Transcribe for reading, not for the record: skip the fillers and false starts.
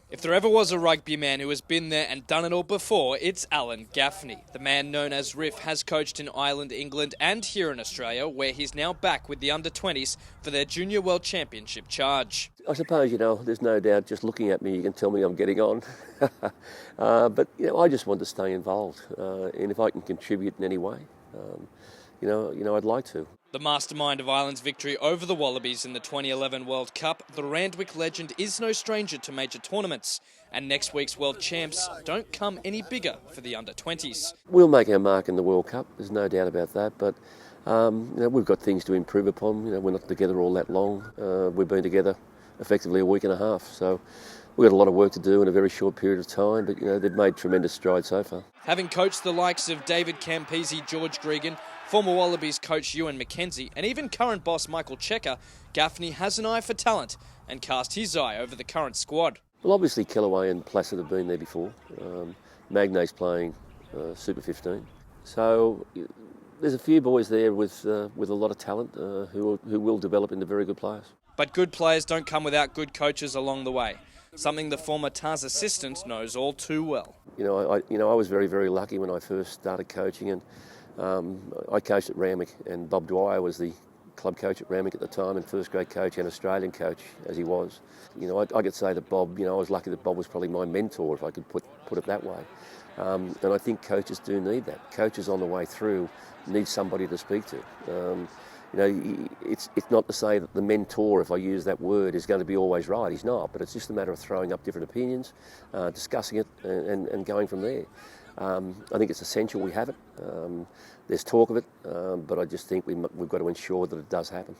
If there ever was a rugby man who has been there and done it all before, it's Alan Gaffney. The man known as Riff has coached in Ireland, England and here in Australia, where he's now back with the under-20s for their Junior World Championship charge. I suppose, there's no doubt just looking at me you can tell me I'm getting on. But, I just want to stay involved. And if I can contribute in any way, I'd like to. The mastermind of Ireland's victory over the Wallabies in the 2011 World Cup, the Randwick legend is no stranger to major tournaments, and next week's World Champs don't come any bigger for the under-20s. We'll make our mark in the World Cup, there's no doubt about that, but we've got things to improve upon. We're not together all that long. We've been together effectively a week and a half, so we've got a lot of work to do in a very short period of time, but they've made tremendous strides so far. Having coached the likes of David Campese, George Gregan, former Wallabies coach Ewan McKenzie and even current boss Michael Checker, Gaffney has an eye for talent and cast his eye over the current squad. Well, obviously Kellaway and Placid have been there before. Magnay's playing Super 15. So there's a few boys there with a lot of talent who will develop into very good players. But good players don't come without good coaches along the way, something the former TARS assistant knows all too well. I was very, very lucky when I first started coaching, and I coached at Randwick, and Bob Dwyer was the club coach at Randwick at the time and first grade coach and Australian coach as he was. I could say that Bob, I was lucky that Bob was probably my mentor, if I could put it that way. And I think coaches do need that. Coaches on the way through need somebody to speak to. It's not to say that the mentor, if I use that word, is going to be always right. He's not, but it's just a matter of throwing up different opinions, discussing it and going from there. I think it's essential we have it. There's talk of it, but I just think we've got to ensure that it does happen.